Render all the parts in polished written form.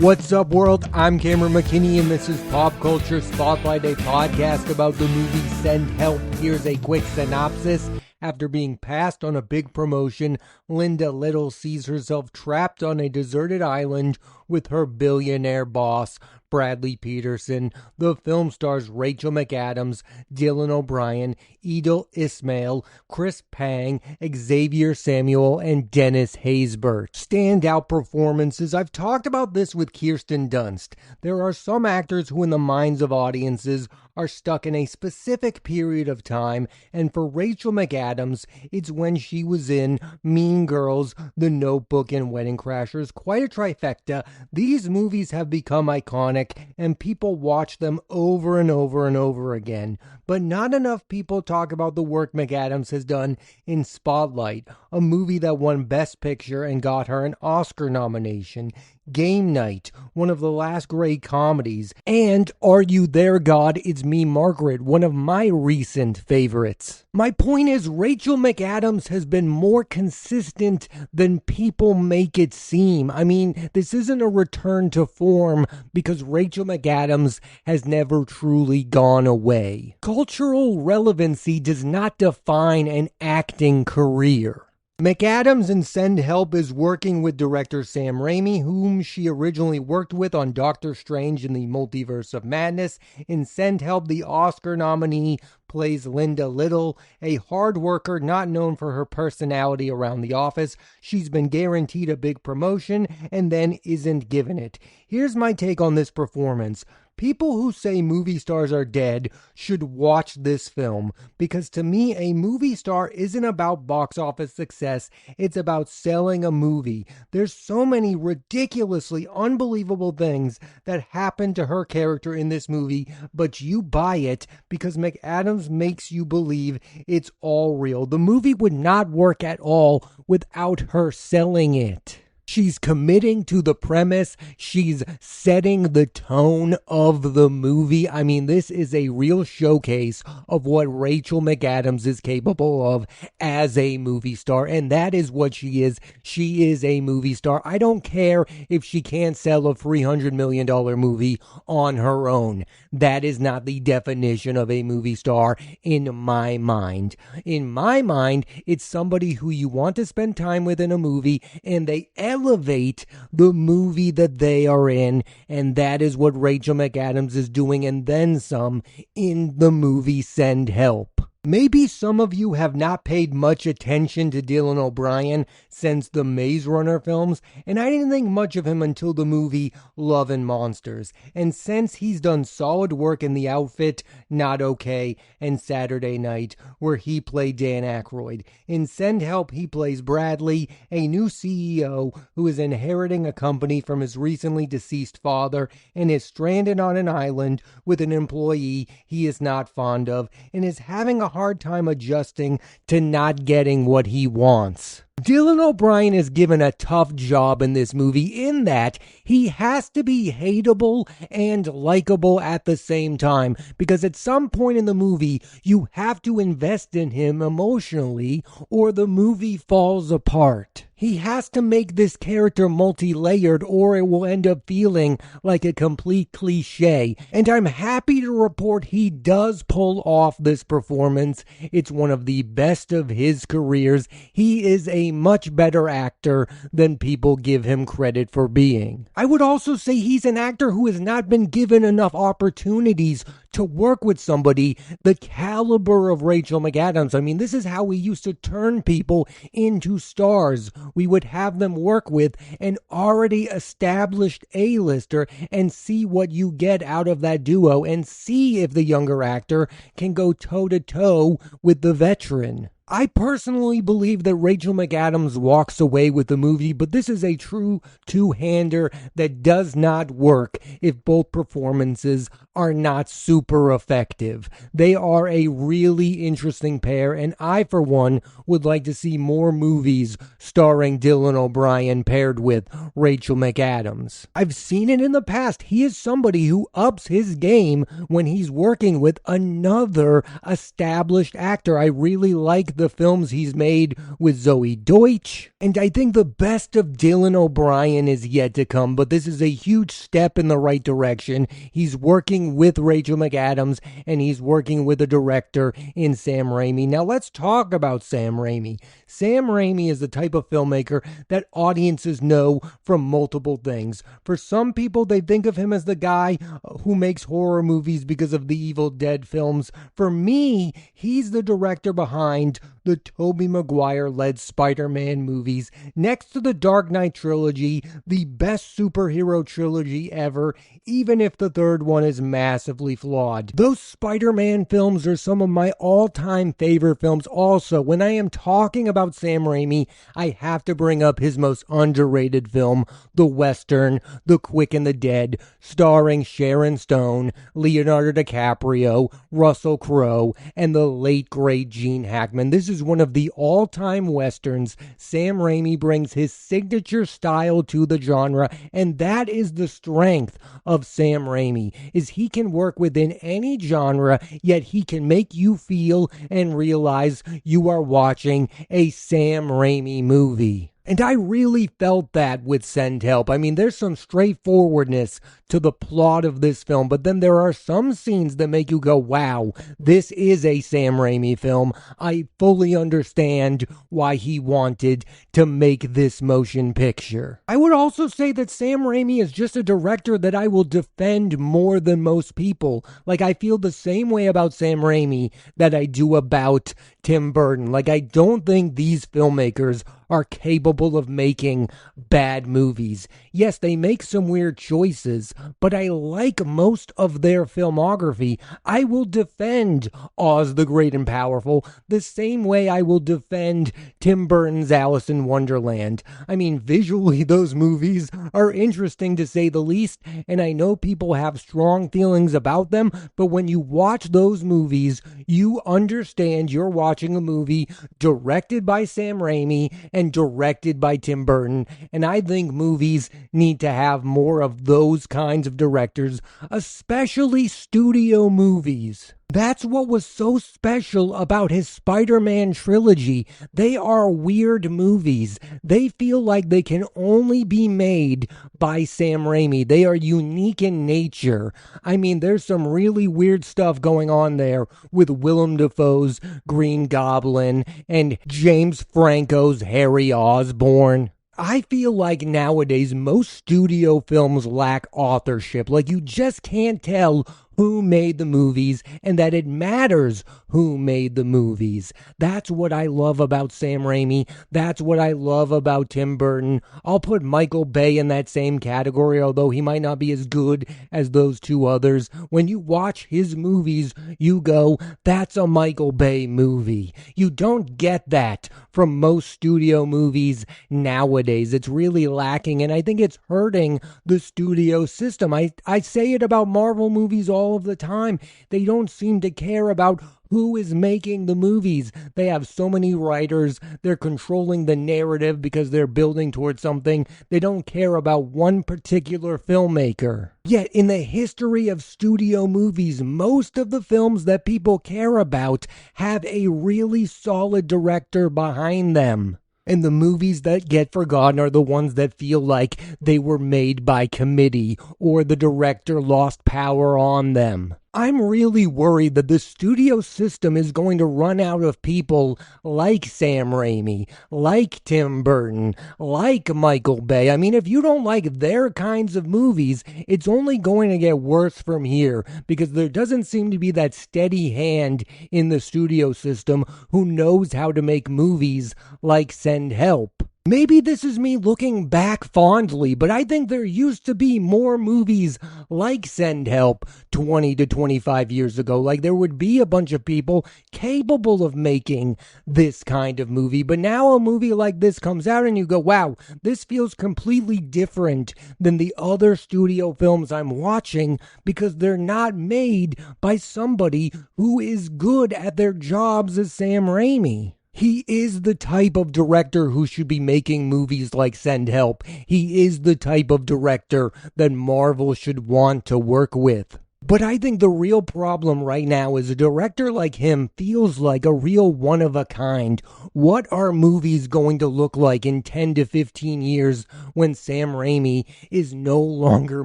What's up, world? I'm Cameron McKinney, and this is Pop Culture Spotlight, a podcast about the movie Send Help. Here's a quick synopsis. After being passed on a big promotion, Linda Little sees herself trapped on a deserted island with her billionaire boss, Bradley Peterson. The film stars Rachel McAdams, Dylan O'Brien, Edel Ismail, Chris Pang, Xavier Samuel, and Dennis Haysbert. Standout performances. I've talked about this with Kirsten Dunst. There are some actors who, in the minds of audiences, are stuck in a specific period of time, and for Rachel McAdams, it's when she was in Mean Girls, The Notebook, and Wedding Crashers. Quite a trifecta. These movies have become iconic, and people watch them over and over and over again. But not enough people talk about the work McAdams has done in Spotlight, a movie that won Best Picture and got her an Oscar nomination, Game Night, one of the last great comedies, and Are You There, God? It's Me, Margaret, one of my recent favorites. My point is, Rachel McAdams has been more consistent than people make it seem. I mean, this isn't a return to form because Rachel McAdams has never truly gone away. Cultural relevancy does not define an acting career. McAdams in Send Help is working with director Sam Raimi, whom she originally worked with on Doctor Strange in the Multiverse of Madness. In Send Help, the Oscar nominee plays Linda Little, a hard worker not known for her personality around the office. She's been guaranteed a big promotion and then isn't given it. Here's my take on this performance. People who say movie stars are dead should watch this film, because to me, a movie star isn't about box office success, it's about selling a movie. There's so many ridiculously unbelievable things that happen to her character in this movie, but you buy it because McAdams makes you believe it's all real. The movie would not work at all without her selling it. She's committing to the premise. She's setting the tone of the movie. I mean, this is a real showcase of what Rachel McAdams is capable of as a movie star. And that is what she is. She is a movie star. I don't care if she can't sell a $300 million movie on her own. That is not the definition of a movie star in my mind. In my mind, it's somebody who you want to spend time with in a movie, and they elevate the movie that they are in, and that is what Rachel McAdams is doing, and then some, in the movie Send Help. Maybe some of you have not paid much attention to Dylan O'Brien since the Maze Runner films, and I didn't think much of him until the movie Love and Monsters. And since he's done solid work in The Outfit, Not Okay, and Saturday Night, where he played Dan Aykroyd. In Send Help, he plays Bradley, a new CEO who is inheriting a company from his recently deceased father and is stranded on an island with an employee he is not fond of and is having a hard time adjusting to not getting what he wants. Dylan O'Brien is given a tough job in this movie in that he has to be hateable and likable at the same time, because at some point in the movie you have to invest in him emotionally or the movie falls apart. He has to make this character multi-layered or it will end up feeling like a complete cliche. And I'm happy to report he does pull off this performance. It's one of the best of his careers. He is a much better actor than people give him credit for being. I would also say he's an actor who has not been given enough opportunities to work with somebody the caliber of Rachel McAdams. I mean, this is how we used to turn people into stars. We would have them work with an already established A-lister and see what you get out of that duo and see if the younger actor can go toe-to-toe with the veteran. I personally believe that Rachel McAdams walks away with the movie, but this is a true two-hander that does not work if both performances are not super effective. They are a really interesting pair, and I, for one, would like to see more movies starring Dylan O'Brien paired with Rachel McAdams. I've seen it in the past. He is somebody who ups his game when he's working with another established actor. I really like the films he's made with Zoe Deutsch. And I think the best of Dylan O'Brien is yet to come, but this is a huge step in the right direction. He's working with Rachel McAdams, and he's working with a director in Sam Raimi. Now let's talk about Sam Raimi. Sam Raimi is the type of filmmaker that audiences know from multiple things. For some people, they think of him as the guy who makes horror movies because of the Evil Dead films. For me, he's the director behind the Tobey Maguire-led Spider-Man movies. Next to the Dark Knight trilogy, the best superhero trilogy ever, even if the third one is massively flawed. Those Spider-Man films are some of my all-time favorite films also. When I am talking about Sam Raimi, I have to bring up his most underrated film, the Western, The Quick and the Dead, starring Sharon Stone, Leonardo DiCaprio, Russell Crowe, and the late great Gene Hackman. This is one of the all-time Westerns. Sam Raimi brings his signature style to the genre, and that is the strength of Sam Raimi, is he can work within any genre, yet he can make you feel and realize you are watching a Sam Raimi movie. And I really felt that with Send Help. I mean, there's some straightforwardness to the plot of this film, but then there are some scenes that make you go, wow, this is a Sam Raimi film. I fully understand why he wanted to make this motion picture. I would also say that Sam Raimi is just a director that I will defend more than most people. Like, I feel the same way about Sam Raimi that I do about Tim Burton. Like, I don't think these filmmakers are capable of making bad movies. Yes, they make some weird choices, but I like most of their filmography. I will defend Oz the Great and Powerful the same way I will defend Tim Burton's Alice in Wonderland. I mean, visually, those movies are interesting to say the least, and I know people have strong feelings about them, but when you watch those movies, you understand you're watching a movie directed by Sam Raimi and directed by Tim Burton, and I think movies need to have more of those kinds of directors, especially studio movies. That's what was so special about his Spider-Man trilogy. They are weird movies. They feel like they can only be made by Sam Raimi. They are unique in nature. I mean, there's some really weird stuff going on there with Willem Dafoe's Green Goblin and James Franco's Harry Osborn. I feel like nowadays most studio films lack authorship. Like, you just can't tell who made the movies and that it matters who made the movies. That's what I love about Sam Raimi. That's what I love about Tim Burton. I'll put Michael Bay in that same category, although he might not be as good as those two others. When you watch his movies, you go, that's a Michael Bay movie. You don't get that from most studio movies nowadays. It's really lacking, and I think it's hurting the studio system. I say it about Marvel movies all of the time. They don't seem to care about who is making the movies. They have so many writers. They're controlling the narrative because they're building towards something. They don't care about one particular filmmaker. Yet, in the history of studio movies, most of the films that people care about have a really solid director behind them. And the movies that get forgotten are the ones that feel like they were made by committee or the director lost power on them. I'm really worried that the studio system is going to run out of people like Sam Raimi, like Tim Burton, like Michael Bay. I mean, if you don't like their kinds of movies, it's only going to get worse from here because there doesn't seem to be that steady hand in the studio system who knows how to make movies like Send Help. Maybe this is me looking back fondly, but I think there used to be more movies like Send Help 20 to 25 years ago. Like, there would be a bunch of people capable of making this kind of movie, but now a movie like this comes out and you go, wow, this feels completely different than the other studio films I'm watching because they're not made by somebody who is good at their jobs as Sam Raimi. He is the type of director who should be making movies like Send Help. He is the type of director that Marvel should want to work with. But I think the real problem right now is a director like him feels like a real one of a kind. What are movies going to look like in 10 to 15 years when Sam Raimi is no longer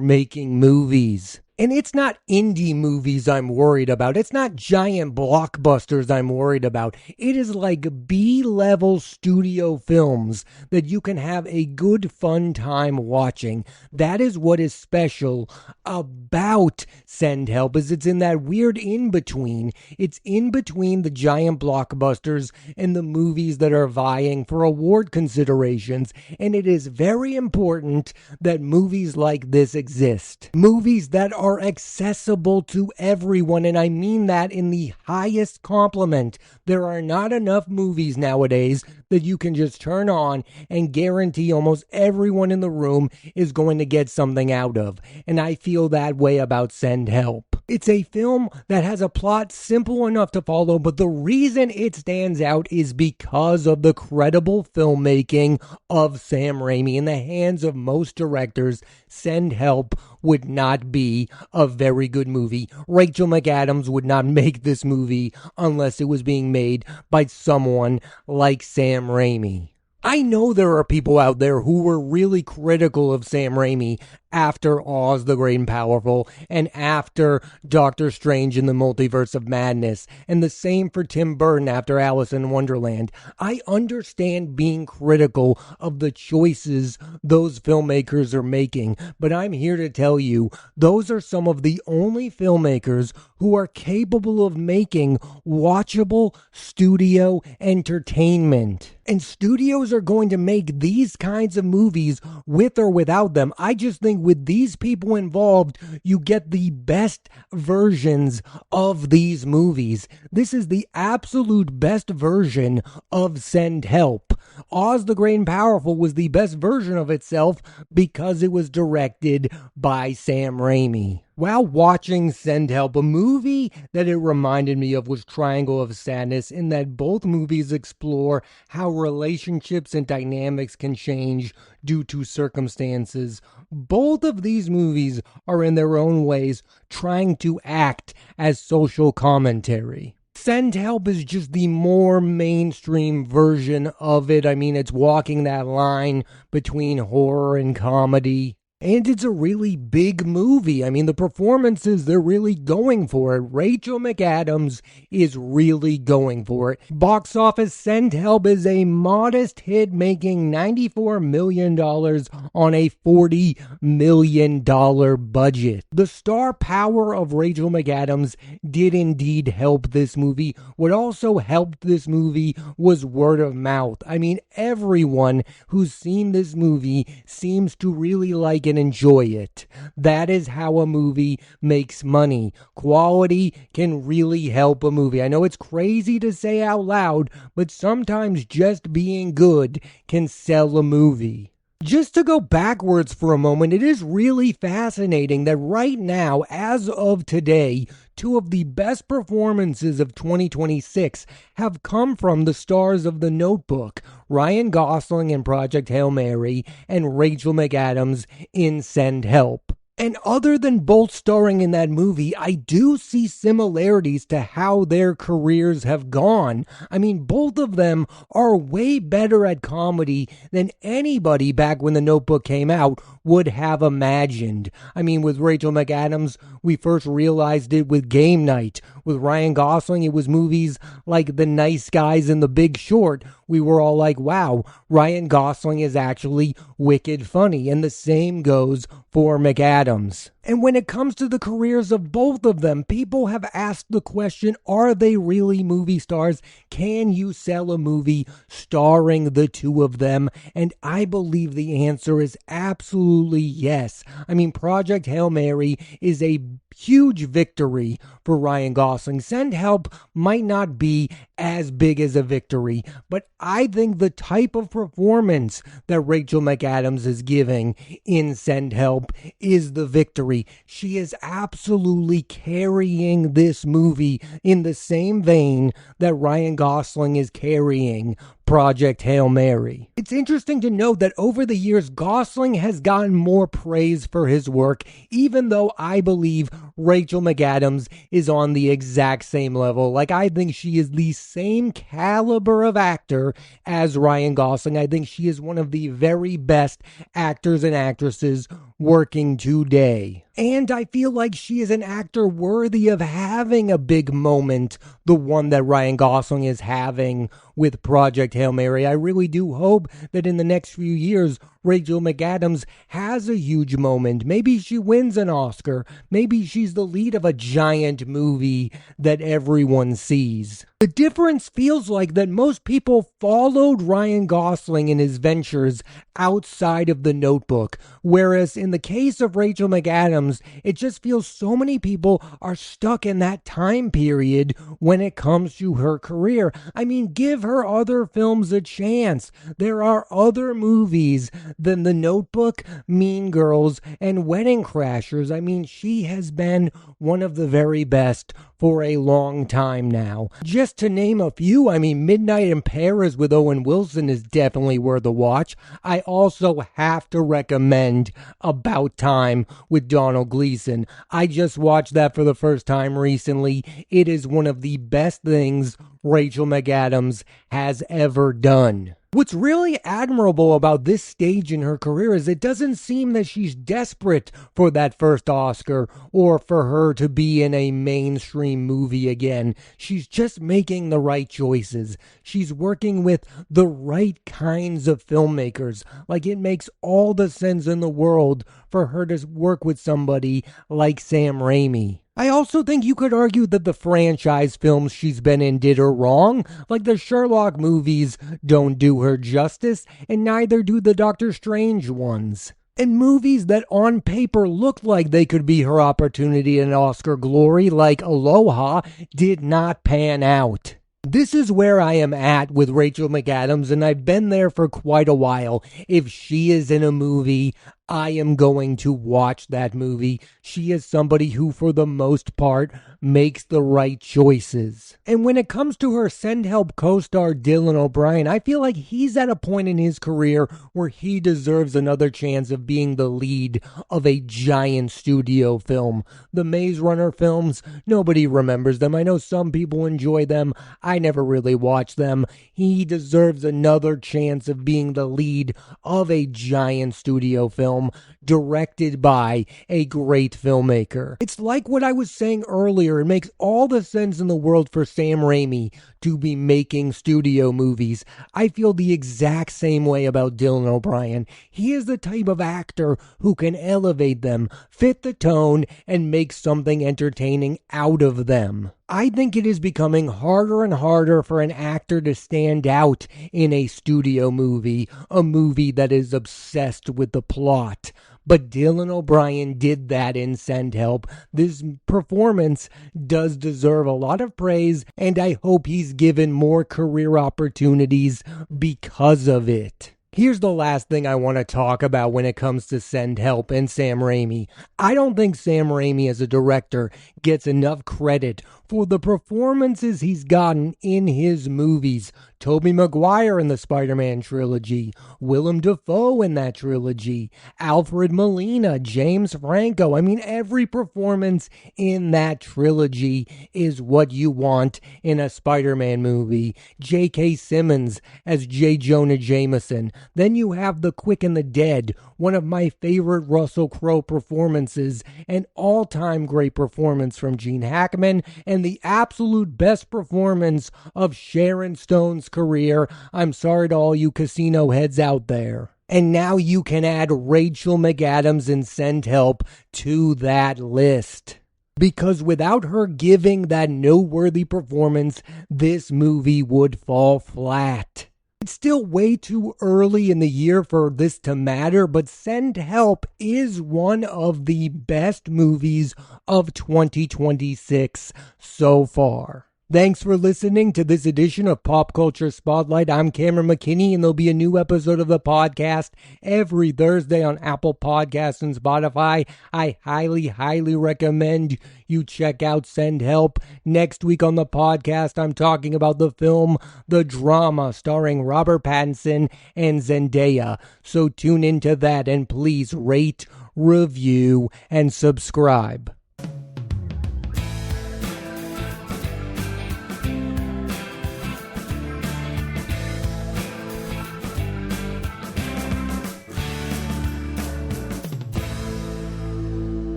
making movies? And it's not indie movies I'm worried about. It's not giant blockbusters I'm worried about. It is like B-level studio films that you can have a good fun time watching. That is what is special about Send Help, is it's in that weird in-between. It's in between the giant blockbusters and the movies that are vying for award considerations. And it is very important that movies like this exist. Movies that are accessible to everyone, and I mean that in the highest compliment. There are not enough movies nowadays that you can just turn on and guarantee almost everyone in the room is going to get something out of. And I feel that way about Send Help. It's a film that has a plot simple enough to follow, but the reason it stands out is because of the credible filmmaking of Sam Raimi. In the hands of most directors, Send Help would not be a very good movie. Rachel McAdams would not make this movie unless it was being made by someone like Sam Raimi. I know there are people out there who were really critical of Sam Raimi after Oz the Great and Powerful and after Doctor Strange in the Multiverse of Madness, and the same for Tim Burton after Alice in Wonderland. I understand being critical of the choices those filmmakers are making, but I'm here to tell you those are some of the only filmmakers who are capable of making watchable studio entertainment. And studios are going to make these kinds of movies with or without them. I just think with these people involved, you get the best versions of these movies. This is the absolute best version of Send Help. Oz the Great and Powerful was the best version of itself because it was directed by Sam Raimi. While watching Send Help, a movie that it reminded me of was Triangle of Sadness, in that both movies explore how relationships and dynamics can change due to circumstances. Both of these movies are in their own ways trying to act as social commentary. Send Help is just the more mainstream version of it. I mean, it's walking that line between horror and comedy. And it's a really big movie. I mean, the performances, they're really going for it. Rachel McAdams is really going for it. Box office, Send Help is a modest hit, making $94 million on a $40 million budget. The star power of Rachel McAdams did indeed help this movie. What also helped this movie was word of mouth. I mean, everyone who's seen this movie seems to really like and enjoy it. That is how a movie makes money. Quality can really help a movie. I know it's crazy to say out loud, but sometimes just being good can sell a movie. Just to go backwards for a moment, it is really fascinating that right now, as of today, two of the best performances of 2026 have come from the stars of The Notebook, Ryan Gosling in Project Hail Mary and Rachel McAdams in Send Help. And other than both starring in that movie, I do see similarities to how their careers have gone. I mean, both of them are way better at comedy than anybody back when The Notebook came out would have imagined. I mean, with Rachel McAdams, we first realized it with Game Night. With Ryan Gosling, it was movies like The Nice Guys and The Big Short. We were all like, wow, Ryan Gosling is actually wicked funny. And the same goes for McAdams. And when it comes to the careers of both of them, people have asked the question, are they really movie stars? Can you sell a movie starring the two of them? And I believe the answer is absolutely yes. I mean, Project Hail Mary is a huge victory for Ryan Gosling. Send Help might not be as big as a victory, but I think the type of performance that Rachel McAdams is giving in Send Help is the victory. She is absolutely carrying this movie in the same vein that Ryan Gosling is carrying Project Hail Mary. It's interesting to note that over the years, Gosling has gotten more praise for his work, even though I believe Rachel McAdams is on the exact same level. Like, I think she is the same caliber of actor as Ryan Gosling. I think she is one of the very best actors and actresses working today. And I feel like she is an actor worthy of having a big moment, the one that Ryan Gosling is having with Project Hail Mary. I really do hope that in the next few years, Rachel McAdams has a huge moment. Maybe she wins an Oscar. Maybe she's the lead of a giant movie that everyone sees. The difference feels like that most people followed Ryan Gosling in his ventures outside of The Notebook, whereas in the case of Rachel McAdams, it just feels so many people are stuck in that time period when it comes to her career. I mean, give her other films a chance. There are other movies than The Notebook, Mean Girls, and Wedding Crashers. I mean, she has been one of the very best for a long time now. Just to name a few, I mean, Midnight in Paris with Owen Wilson is definitely worth a watch. I also have to recommend About Time with Donald Gleason. I just watched that for the first time recently. It is one of the best things Rachel McAdams has ever done. What's really admirable about this stage in her career is it doesn't seem that she's desperate for that first Oscar or for her to be in a mainstream movie again. She's just making the right choices. She's working with the right kinds of filmmakers. Like, it makes all the sense in the world for her to work with somebody like Sam Raimi. I also think you could argue that the franchise films she's been in did her wrong. Like, the Sherlock movies don't do her justice, and neither do the Doctor Strange ones. And movies that on paper looked like they could be her opportunity in Oscar glory, like Aloha, did not pan out. This is where I am at with Rachel McAdams, and I've been there for quite a while. If she is in a movie, I am going to watch that movie. She is somebody who, for the most part, makes the right choices. And when it comes to her Send Help co-star Dylan O'Brien, I feel like he's at a point in his career where he deserves another chance of being the lead of a giant studio film. The Maze Runner films, nobody remembers them. I know some people enjoy them. I never really watched them. He deserves another chance of being the lead of a giant studio film directed by a great filmmaker. It's like what I was saying earlier. It makes all the sense in the world for Sam Raimi to be making studio movies. I feel the exact same way about Dylan O'Brien. He is the type of actor who can elevate them, fit the tone, and make something entertaining out of them. I think it is becoming harder and harder for an actor to stand out in a studio movie, a movie that is obsessed with the plot. But Dylan O'Brien did that in Send Help. This performance does deserve a lot of praise, and I hope he's given more career opportunities because of it. Here's the last thing I want to talk about when it comes to Send Help and Sam Raimi. I don't think Sam Raimi as a director gets enough credit for the performances he's gotten in his movies. Tobey Maguire in the Spider-Man trilogy, Willem Dafoe in that trilogy, Alfred Molina, James Franco. I mean, every performance in that trilogy is what you want in a Spider-Man movie. J.K. Simmons as J. Jonah Jameson. Then you have The Quick and the Dead, one of my favorite Russell Crowe performances, an all-time great performance from Gene Hackman, and the absolute best performance of Sharon Stone's career. I'm sorry to all you casino heads out there. And now you can add Rachel McAdams and Send Help to that list. Because without her giving that noteworthy performance, this movie would fall flat. It's still way too early in the year for this to matter, but Send Help is one of the best movies of 2026 so far. Thanks for listening to this edition of Pop Culture Spotlight. I'm Cameron McKinney, and there'll be a new episode of the podcast every Thursday on Apple Podcasts and Spotify. I highly recommend you check out Send Help. Next week on the podcast, I'm talking about the film The Drama, starring Robert Pattinson and Zendaya. So tune into that, and please rate, review, and subscribe.